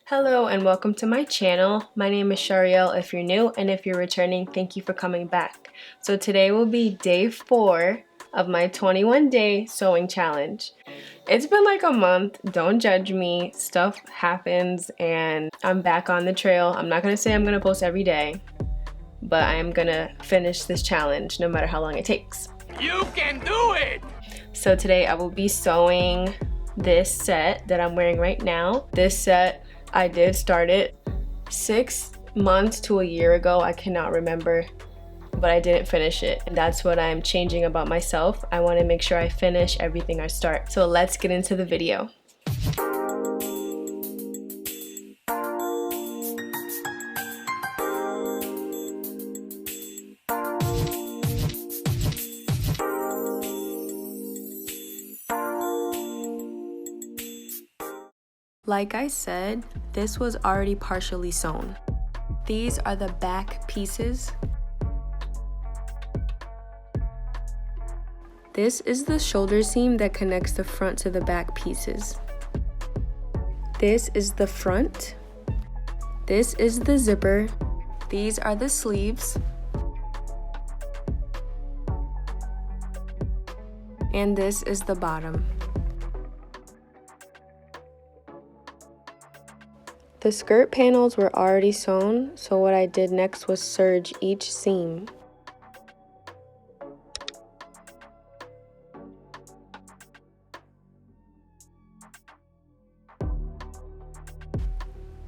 Hello and welcome to my channel. My name is Shariel if you're new, and if you're returning, thank you for coming back. So today will be day 4 of my 21-day sewing challenge. It's been like a month, don't judge me, stuff happens and I'm back on the trail. I'm not gonna say I'm gonna post every day, but I am gonna finish this challenge no matter how long it takes. You can do it! So today I will be sewing this set that I'm wearing right now. This set, I did start it 6 months to a year ago. I cannot remember, but I didn't finish it. And that's what I'm changing about myself. I want to make sure I finish everything I start. So let's get into the video. Like I said, this was already partially sewn. These are the back pieces. This is the shoulder seam that connects the front to the back pieces. This is the front. This is the zipper. These are the sleeves. And this is the bottom. The skirt panels were already sewn, so what I did next was serge each seam.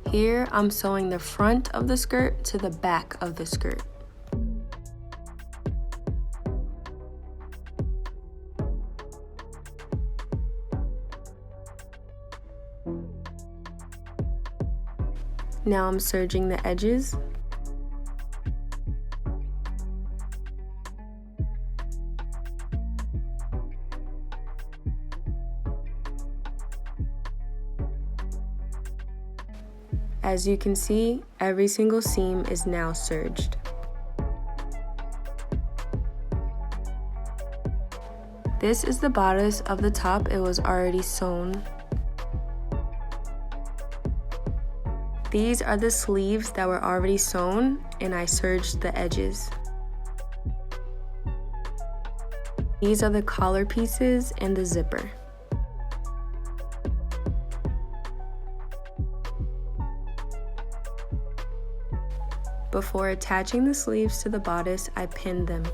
Here I'm sewing the front of the skirt to the back of the skirt. Now I'm serging the edges. As you can see, every single seam is now serged. This is the bodice of the top. It was already sewn. These are the sleeves that were already sewn, and I serged the edges. These are the collar pieces and the zipper. Before attaching the sleeves to the bodice, I pinned them.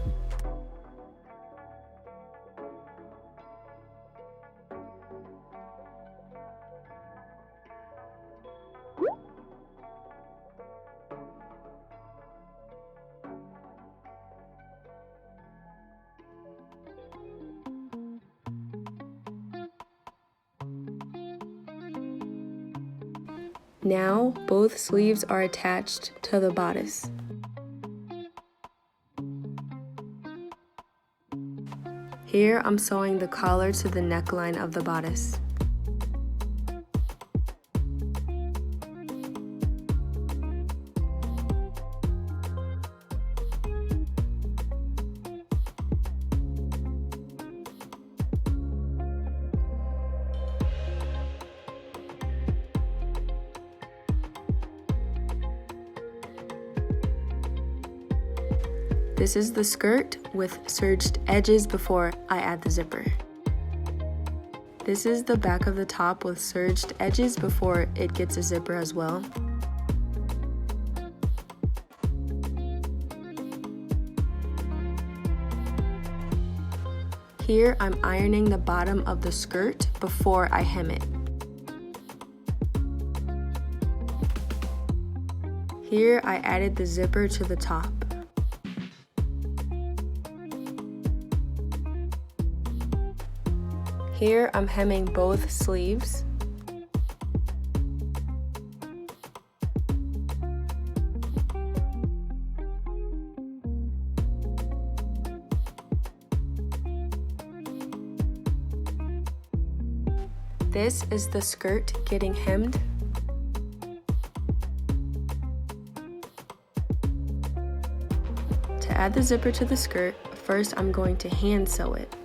Now, both sleeves are attached to the bodice. Here, I'm sewing the collar to the neckline of the bodice. This is the skirt with serged edges before I add the zipper. This is the back of the top with serged edges before it gets a zipper as well. Here I'm ironing the bottom of the skirt before I hem it. Here I added the zipper to the top. Here I'm hemming both sleeves. This is the skirt getting hemmed. To add the zipper to the skirt, first I'm going to hand sew it.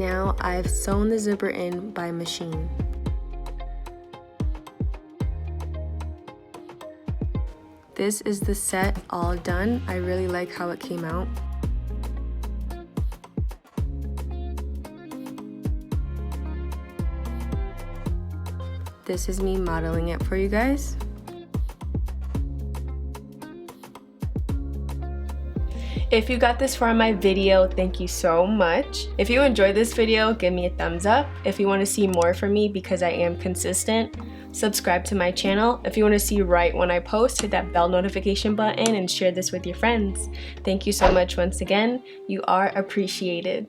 now I've sewn the zipper in by machine. This is the set all done. I really like how it came out. This is me modeling it for you guys. If you got this far in my video, thank you so much. If you enjoyed this video, give me a thumbs up. If you want to see more from me, because I am consistent, subscribe to my channel. If you want to see right when I post, hit that bell notification button and share this with your friends. Thank you so much once again. You are appreciated.